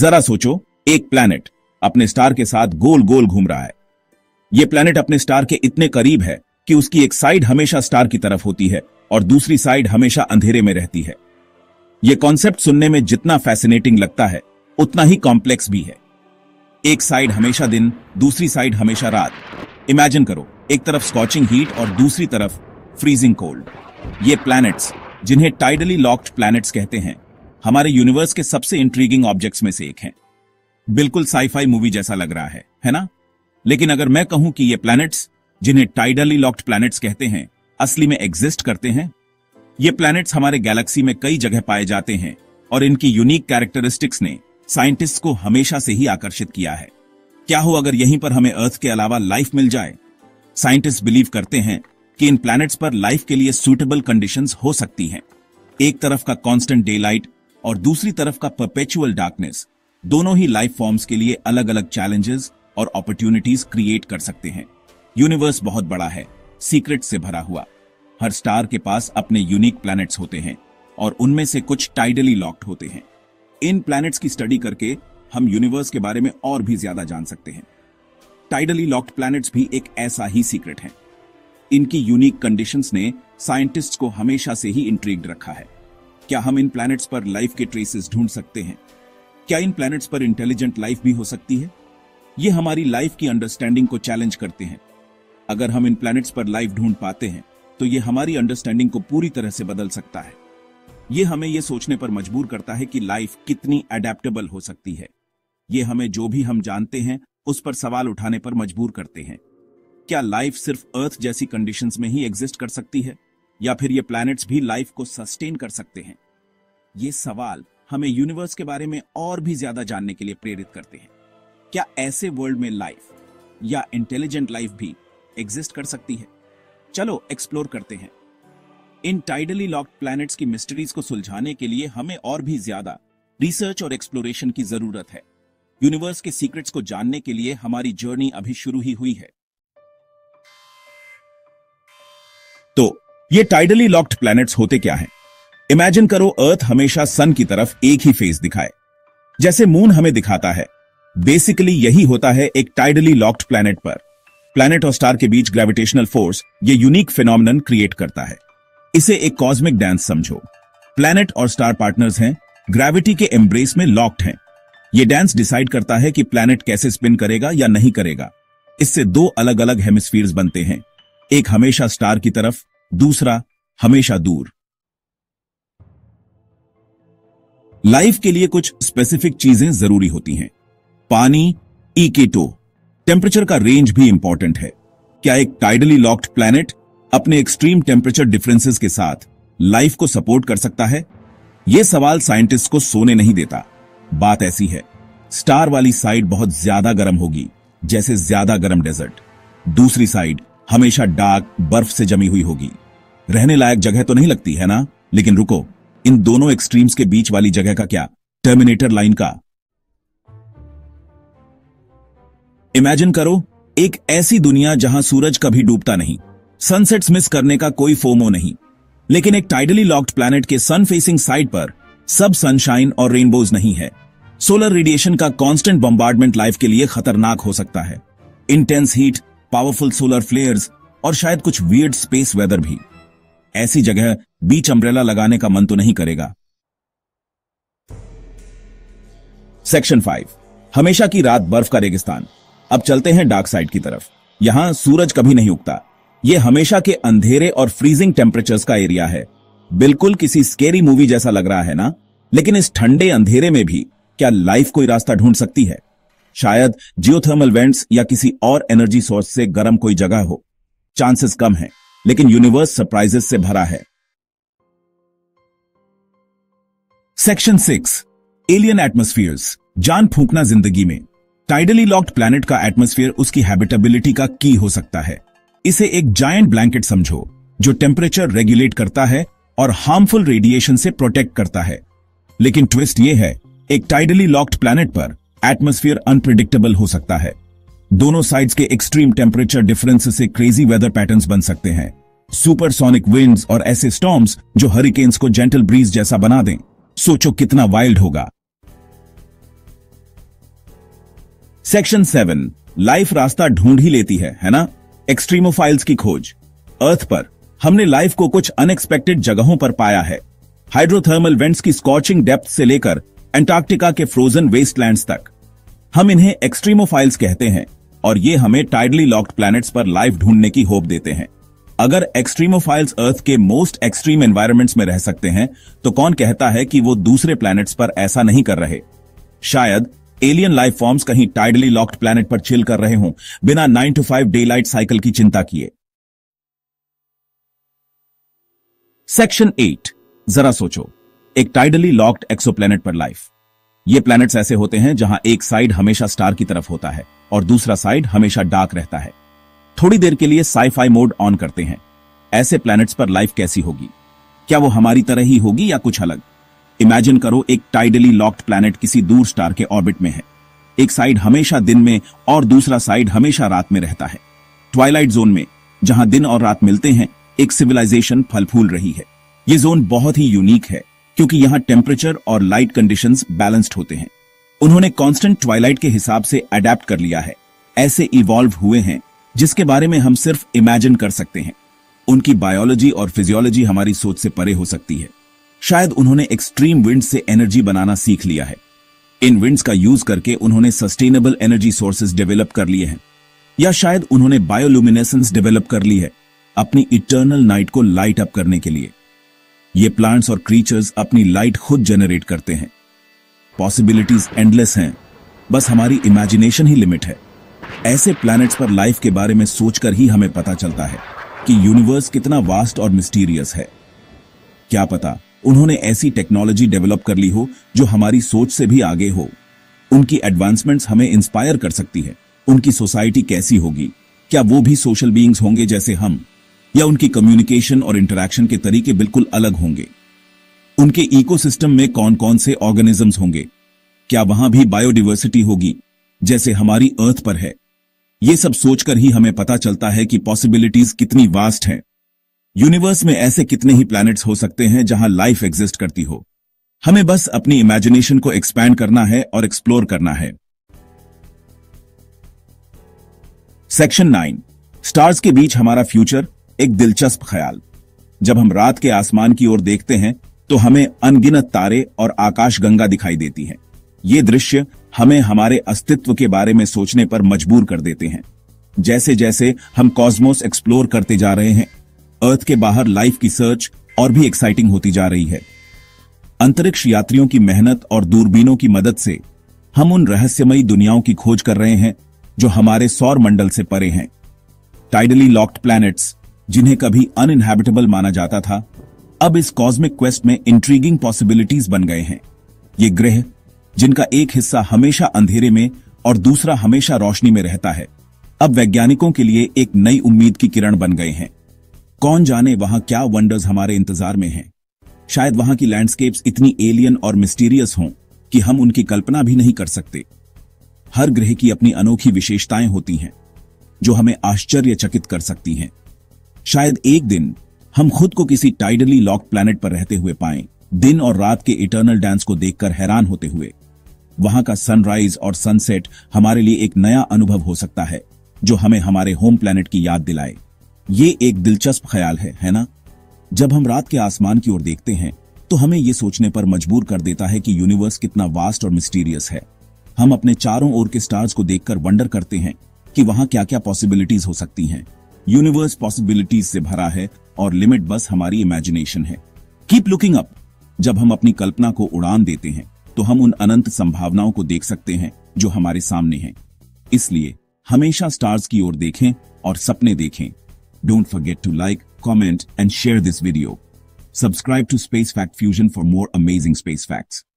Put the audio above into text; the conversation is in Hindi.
जरा सोचो, एक प्लैनेट अपने स्टार के साथ गोल गोल घूम रहा है। यह प्लैनेट अपने स्टार के इतने करीब है कि उसकी एक साइड हमेशा स्टार की तरफ होती है और दूसरी साइड हमेशा अंधेरे में रहती है। यह कॉन्सेप्ट सुनने में जितना फैसिनेटिंग लगता है उतना ही कॉम्प्लेक्स भी है। एक साइड हमेशा दिन, दूसरी साइड हमेशा रात। इमेजिन करो, एक तरफ स्कॉचिंग हीट और दूसरी तरफ फ्रीजिंग कोल्ड। ये प्लैनेट्स, जिन्हें टाइडली लॉक्ड प्लैनेट्स कहते हैं, हमारे यूनिवर्स के सबसे इंट्रीगिंग ऑब्जेक्ट्स में से एक हैं। बिल्कुल साईफाई मूवी जैसा लग रहा है ना? लेकिन अगर मैं कहूं कि ये प्लैनेट्स, जिन्हें टाइडली लॉक्ड प्लैनेट्स कहते हैं, असली में एग्जिस्ट करते हैं। ये प्लैनेट्स हमारे गैलेक्सी में कई जगह पाए जाते हैं और इनकी यूनिक कैरेक्टरिस्टिक्स ने साइंटिस्ट को हमेशा से ही आकर्षित किया है। क्या हो अगर यहीं पर हमें अर्थ के अलावा लाइफ मिल जाए? साइंटिस्ट बिलीव करते हैं कि इन प्लैनेट्स पर लाइफ के लिए सूटेबल कंडीशंस हो सकती हैं। एक तरफ का कांस्टेंट डे लाइट और दूसरी तरफ का परपेचुअल डार्कनेस, दोनों ही लाइफ फॉर्म्स के लिए अलग अलग चैलेंजेस और अपॉर्चुनिटीज क्रिएट कर सकते हैं। यूनिवर्स बहुत बड़ा है, सीक्रेट से भरा हुआ। हर स्टार के पास अपने यूनिक प्लैनेट्स होते हैं और उनमें से कुछ टाइडली लॉक्ड होते हैं। इन प्लैनेट्स की स्टडी करके हम यूनिवर्स के बारे में और भी ज्यादा जान सकते हैं। टाइडली लॉक्ड प्लैनेट्स भी एक ऐसा ही सीक्रेट है। इनकी यूनिक कंडीशंस ने साइंटिस्ट्स को हमेशा से ही इंट्रिग्ड रखा है। क्या हम इन प्लैनेट्स पर लाइफ के ट्रेसेस ढूंढ सकते हैं? क्या इन प्लैनेट्स पर इंटेलिजेंट लाइफ भी हो सकती है? ये हमारी लाइफ की अंडरस्टैंडिंग को चैलेंज करते हैं। अगर हम इन प्लैनेट्स पर लाइफ ढूंढ पाते हैं तो ये हमारी अंडरस्टैंडिंग को पूरी तरह से बदल सकता है। ये हमें ये सोचने पर मजबूर करता है कि लाइफ कितनी अडेप्टेबल हो सकती है। ये हमें जो भी हम जानते हैं उस पर सवाल उठाने पर मजबूर करते हैं। क्या लाइफ सिर्फ अर्थ जैसी कंडीशंस में ही एग्जिस्ट कर सकती है, या फिर ये प्लैनेट्स भी लाइफ को सस्टेन कर सकते हैं? ये सवाल हमें यूनिवर्स के बारे में और भी ज्यादा जानने के लिए प्रेरित करते हैं। क्या ऐसे वर्ल्ड में लाइफ या इंटेलिजेंट लाइफ भी एग्जिस्ट कर सकती है? चलो एक्सप्लोर करते हैं। इन टाइडली लॉक्ड प्लैनेट्स की मिस्ट्रीज को सुलझाने के लिए हमें और भी ज्यादा रिसर्च और एक्सप्लोरेशन की जरूरत है। यूनिवर्स के सीक्रेट्स को जानने के लिए हमारी जर्नी अभी शुरू ही हुई है। तो ये टाइडली लॉक्ड प्लैनेट्स होते क्या हैं? इमेजिन करो, अर्थ हमेशा सन की तरफ एक ही फेस दिखाए, जैसे मून हमें दिखाता है। बेसिकली यही होता है एक टाइडली लॉक्ड प्लैनेट पर। प्लैनेट और स्टार के बीच ग्रेविटेशनल फोर्स ये यूनिक फिनोमिनन क्रिएट करता है। इसे एक कॉस्मिक डांस समझो। प्लैनेट और स्टार पार्टनर्स हैं, ग्रेविटी के एम्ब्रेस में लॉक्ड हैं। ये डांस डिसाइड करता है कि प्लैनेट कैसे स्पिन करेगा या नहीं करेगा। इससे दो अलग अलग हेमिस्फीयर्स बनते हैं, एक हमेशा स्टार की तरफ, दूसरा हमेशा दूर। लाइफ के लिए कुछ स्पेसिफिक चीजें जरूरी होती हैं। पानी, E-K2, टेम्परेचर का रेंज भी इंपॉर्टेंट है। क्या एक टाइडली लॉक्ड प्लैनेट अपने एक्सट्रीम टेम्परेचर डिफरेंसेस के साथ लाइफ को सपोर्ट कर सकता है? यह सवाल साइंटिस्ट को सोने नहीं देता। बात ऐसी है, स्टार वाली साइड बहुत ज्यादा गर्म होगी, जैसे ज्यादा गर्म डेजर्ट। दूसरी साइड हमेशा डार्क, बर्फ से जमी हुई होगी। रहने लायक जगह तो नहीं लगती है ना? लेकिन रुको, इन दोनों एक्सट्रीम्स के बीच वाली जगह का क्या? टर्मिनेटर लाइन का। इमेजिन करो, एक ऐसी दुनिया जहां सूरज कभी डूबता नहीं, सनसेट्स मिस करने का कोई फोमो नहीं। लेकिन एक टाइडली लॉक्ड प्लैनेट के सन फेसिंग साइड पर सब सनशाइन और रेनबोज नहीं है। सोलर रेडिएशन का कांस्टेंट बम्बार्डमेंट लाइफ के लिए खतरनाक हो सकता है। Intense heat, powerful solar flares और शायद कुछ वियर्ड स्पेस वेदर भी। ऐसी जगह बीच अम्ब्रेला लगाने का मन तो नहीं करेगा। सेक्शन 5, हमेशा की रात बर्फ का रेगिस्तान। अब चलते हैं डार्क साइड की तरफ। यहां सूरज कभी नहीं उगता। यह हमेशा के अंधेरे और फ्रीजिंग टेम्परेचर्स का एरिया है। बिल्कुल किसी स्केरी मूवी जैसा लग रहा है ना? लेकिन इस ठंडे अंधेरे में भी क्या लाइफ कोई रास्ता ढूंढ सकती है? शायद जियोथर्मल वेंट्स या किसी और एनर्जी सोर्स से गर्म कोई जगह हो। चांसेस कम हैं, लेकिन यूनिवर्स सरप्राइजेस से भरा है। Section 6, alien एटमॉस्फेयर्स। जान फूंकना जिंदगी में। टाइडली लॉक्ड प्लैनेट का एटमॉस्फेयर उसकी हैबिटेबिलिटी का की हो सकता है। इसे एक जायंट ब्लैंकेट समझो, जो टेम्परेचर रेगुलेट करता है और हार्मफुल रेडिएशन से प्रोटेक्ट करता है। लेकिन ट्विस्ट यह है, एक टाइडली लॉक्ड प्लैनेट पर एटमॉस्फेयर अनप्रिडिक्टेबल हो सकता है। दोनों साइड्स के एक्सट्रीम टेम्परेचर डिफरेंस से क्रेजी वेदर पैटर्न्स बन सकते हैं। सुपरसोनिक विंड्स और ऐसे स्टॉर्म्स जो हरिकेन्स को जेंटल ब्रीज जैसा बना दें। सोचो कितना वाइल्ड होगा। सेक्शन 7, लाइफ रास्ता ढूंढ ही लेती है ना? एक्सट्रीमोफाइल्स की खोज। अर्थ पर हमने लाइफ को कुछ अनएक्सपेक्टेड जगहों पर पाया है। हाइड्रोथर्मल वेंट्स की स्कॉचिंग डेप्थ से लेकर अंटार्कटिका के फ्रोजन वेस्टलैंड्स तक। हम इन्हें एक्सट्रीमोफाइल्स कहते हैं और ये हमें टाइडली लॉक्ड प्लैनेट्स पर लाइफ ढूंढने की होप देते हैं। अगर एक्सट्रीमोफाइल्स अर्थ के मोस्ट एक्सट्रीम एनवायरमेंट्स में रह सकते हैं, तो कौन कहता है कि वो दूसरे प्लैनेट्स पर ऐसा नहीं कर रहे? शायद एलियन लाइफ फॉर्म्स कहीं टाइडली लॉक्ड प्लैनेट पर चिल कर रहे हों, बिना 9 to 5 डे लाइट साइकिल की चिंता किए। सेक्शन 8, जरा सोचो, एक टाइडली लॉक्ड एक्सोप्लैनेट पर लाइफ। ये प्लैनेट्स ऐसे होते हैं जहां एक साइड हमेशा स्टार की तरफ होता है और दूसरा साइड हमेशा डार्क रहता है। थोड़ी देर के लिए साई-फाई मोड ऑन करते हैं। ऐसे प्लैनेट्स पर लाइफ कैसी होगी? क्या वो हमारी तरह ही होगी या कुछ अलग? इमेजिन करो, एक टाइडली लॉक्ड प्लैनेट किसी दूर स्टार के ऑर्बिट में है। एक साइड हमेशा दिन में और दूसरा साइड हमेशा रात में रहता है। ट्वाइलाइट जोन में, जहां दिन और रात मिलते हैं, एक सिविलाइजेशन फल फूल रही है। ये जोन बहुत ही यूनिक है क्योंकि यहां टेम्परेचर और लाइट कंडीशंस बैलेंस्ड होते हैं। उन्होंने कांस्टेंट ट्वाइलाइट के हिसाब से अडेप्ट कर लिया है। ऐसे इवॉल्व हुए हैं जिसके बारे में हम सिर्फ इमेजिन कर सकते हैं। उनकी बायोलॉजी और फिजियोलॉजी हमारी सोच से परे हो सकती है। शायद उन्होंने एक्सट्रीम विंड से एनर्जी बनाना सीख लिया है। इन विंड्स का यूज करके उन्होंने सस्टेनेबल एनर्जी सोर्सेज डेवलप कर लिए हैं, या शायद उन्होंने बायोल्यूमिनेसेंस डेवलप कर ली है अपनी इटर्नल नाइट को लाइट अप करने के लिए। ये प्लांट्स और क्रीचर्स अपनी लाइट खुद जनरेट करते हैं। पॉसिबिलिटीज एंडलेस हैं, बस हमारी इमेजिनेशन ही लिमिट है। ऐसे प्लैनेट्स पर लाइफ के बारे में सोचकर ही हमें पता चलता है कि यूनिवर्स कितना वास्ट और मिस्टीरियस है। क्या पता उन्होंने ऐसी टेक्नोलॉजी डेवलप कर ली हो जो हमारी सोच से भी आगे हो। उनकी एडवांसमेंट्स हमें इंस्पायर कर सकती है। उनकी सोसाइटी कैसी होगी? क्या वो भी सोशल बीइंग्स होंगे जैसे हम, या उनकी कम्युनिकेशन और इंटरैक्शन के तरीके बिल्कुल अलग होंगे? उनके इकोसिस्टम में कौन कौन से ऑर्गेनिजम्स होंगे? क्या वहां भी बायोडिवर्सिटी होगी जैसे हमारी अर्थ पर है? ये सब सोचकर ही हमें पता चलता है कि पॉसिबिलिटीज कितनी वास्ट हैं। यूनिवर्स में ऐसे कितने ही प्लैनेट्स हो सकते हैं जहां लाइफ एग्जिस्ट करती हो। हमें बस अपनी इमेजिनेशन को एक्सपैंड करना है और एक्सप्लोर करना है। सेक्शन 9, स्टार्स के बीच हमारा फ्यूचर, एक दिलचस्प ख्याल। जब हम रात के आसमान की ओर देखते हैं तो हमें अनगिनत तारे और आकाशगंगा दिखाई देती हैं। ये दृश्य हमें हमारे अस्तित्व के बारे में सोचने पर मजबूर कर देते हैं। जैसे जैसे हम कॉस्मोस एक्सप्लोर करते जा रहे हैं, अर्थ के बाहर लाइफ की सर्च और भी एक्साइटिंग होती जा रही है। अंतरिक्ष यात्रियों की मेहनत और दूरबीनों की मदद से हम उन रहस्यमयी दुनियाओं की खोज कर रहे हैं जो हमारे सौर मंडल से परे हैं। टाइडली लॉक्ड प्लैनेट्स, जिन्हें कभी अनइनहैबिटेबल माना जाता था, अब इस कॉस्मिक क्वेस्ट में इंट्रीगिंग पॉसिबिलिटीज बन गए हैं। ये ग्रह, जिनका एक हिस्सा हमेशा अंधेरे में और दूसरा हमेशा रोशनी में रहता है, अब वैज्ञानिकों के लिए एक नई उम्मीद की किरण बन गए हैं। कौन जाने वहां क्या वंडर्स हमारे इंतजार में हैं। शायद वहां की लैंडस्केप्स इतनी एलियन और मिस्टीरियस हों कि हम उनकी कल्पना भी नहीं कर सकते। हर ग्रह की अपनी अनोखी विशेषताएं होती हैं जो हमें आश्चर्यचकित कर सकती हैं। शायद एक दिन हम खुद को किसी टाइडली लॉक्ड प्लैनेट पर रहते हुए पाएं, दिन और रात के इटर्नल डांस को देखकर हैरान होते हुए। वहां का सनराइज और सनसेट हमारे लिए एक नया अनुभव हो सकता है जो हमें हमारे होम प्लैनेट की याद दिलाए। ये एक दिलचस्प ख्याल है ना? जब हम रात के आसमान की ओर देखते हैं तो हमें ये सोचने पर मजबूर कर देता है कि यूनिवर्स कितना वास्ट और मिस्टीरियस है। हम अपने चारों ओर के स्टार्स को देखकर वंडर करते हैं कि वहां क्या क्या पॉसिबिलिटीज हो सकती हैं। यूनिवर्स पॉसिबिलिटीज से भरा है और लिमिट बस हमारी इमेजिनेशन है। Keep looking up. जब हम अपनी कल्पना को उड़ान देते हैं तो हम उन अनंत संभावनाओं को देख सकते हैं जो हमारे सामने हैं। इसलिए हमेशा स्टार्स की ओर देखें और सपने देखें। Don't forget to like, comment and share this video. Subscribe to Space Fact Fusion for more amazing space facts.